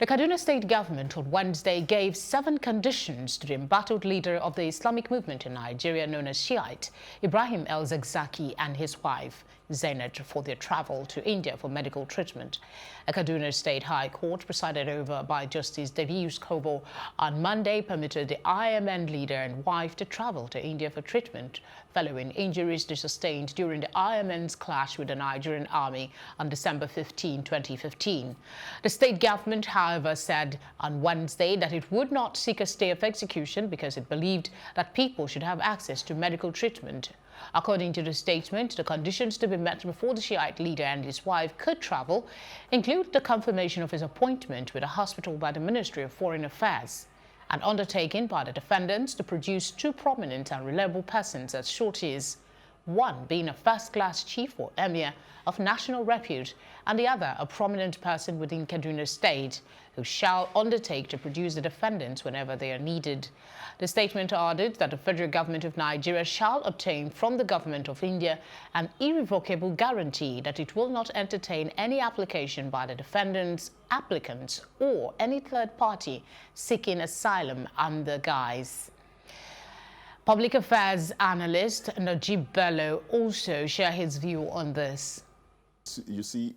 The Kaduna State Government on Wednesday gave 7 conditions to the embattled leader of the Islamic Movement in Nigeria known as Shi'ite, Ibraheem El-Zakzaky, and his wife, Zeenat, for their travel to India for medical treatment. A Kaduna State High Court, presided over by Justice Davius Kobo, on Monday permitted the IMN leader and wife to travel to India for treatment following injuries they sustained during the IMN's clash with the Nigerian army on December 15, 2015. The state government, however, said on Wednesday that it would not seek a stay of execution because it believed that people should have access to medical treatment. According to the statement, the conditions to be met before the Shiite leader and his wife could travel include the confirmation of his appointment with a hospital by the Ministry of Foreign Affairs, an undertaking by the defendants to produce 2 prominent and reliable persons as sureties, one being a first-class chief or emir of national repute, and the other a prominent person within Kaduna State, who shall undertake to produce the defendants whenever they are needed. The statement added that the federal government of Nigeria shall obtain from the government of India an irrevocable guarantee that it will not entertain any application by the defendants, applicants, or any third party seeking asylum under guise. Public affairs analyst Nejeeb Bello also shared his view on this. You see,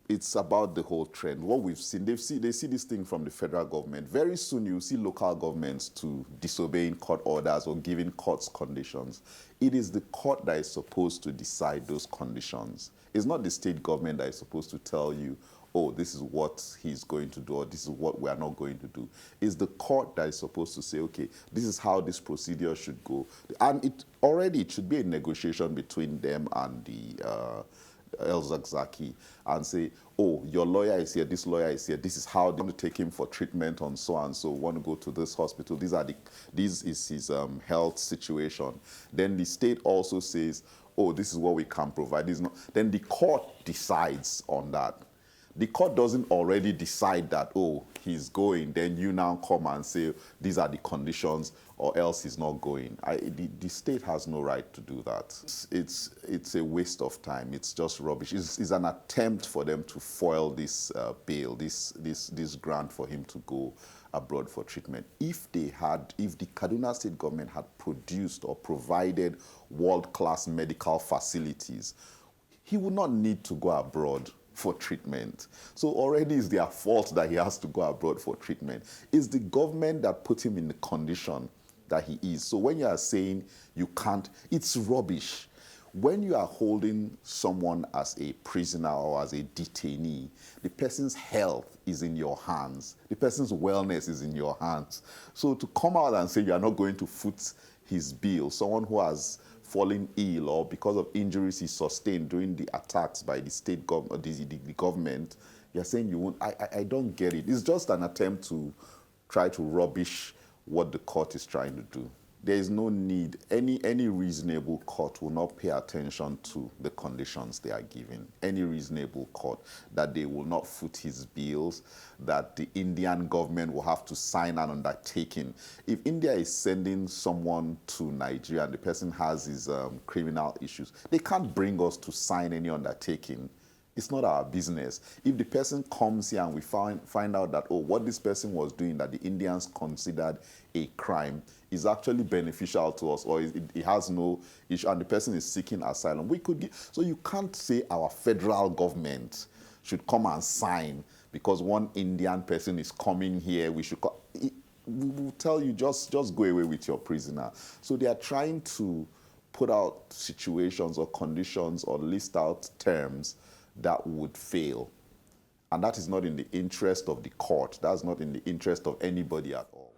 it's about the whole trend. What we've seen, they see this thing from the federal government. Very soon you'll see local governments to disobeying court orders or giving courts conditions. It is the court that is supposed to decide those conditions. It's not the state government that is supposed to tell you, oh, this is what he's going to do, or this is what we are not going to do. It's the court that is supposed to say, okay, this is how this procedure should go. And it should be a negotiation between them and the El-Zakzaky, and say, oh, your lawyer is here, this lawyer is here, this is how they want to take him for treatment and so on. So want to go to this hospital, this is his health situation. Then the state also says, oh, this is what we can provide. This is not. Then the court decides on that. The court doesn't already decide that, oh, he's going, then you now come and say, these are the conditions, or else he's not going. The state has no right to do that. It's a waste of time. It's just rubbish. It's an attempt for them to foil this bail, this grant for him to go abroad for treatment. If the Kaduna State Government had produced or provided world-class medical facilities, he would not need to go abroad for treatment. So already it's their fault that he has to go abroad for treatment. It's the government that put him in the condition that he is. So when you are saying you can't, it's rubbish. When you are holding someone as a prisoner or as a detainee, the person's health is in your hands. The person's wellness is in your hands. So to come out and say you are not going to foot his bill, someone who has fallen ill or because of injuries he sustained during the attacks by the state government, the government, you're saying you won't. I don't get it. It's just an attempt to try to rubbish what the court is trying to do. There is no need. Any reasonable court will not pay attention to the conditions they are giving. Any reasonable court, that they will not foot his bills, that the Indian government will have to sign an undertaking. If India is sending someone to Nigeria and the person has his criminal issues, they can't bring us to sign any undertaking. It's not our business. If the person comes here and we find out that, oh, what this person was doing that the Indians considered a crime is actually beneficial to us, or it has no issue, and the person is seeking asylum, we could give. So you can't say our federal government should come and sign because one Indian person is coming here. We will tell you, just go away with your prisoner. So they are trying to put out situations or conditions or list out terms that would fail. And that is not in the interest of the court. That's not in the interest of anybody at all.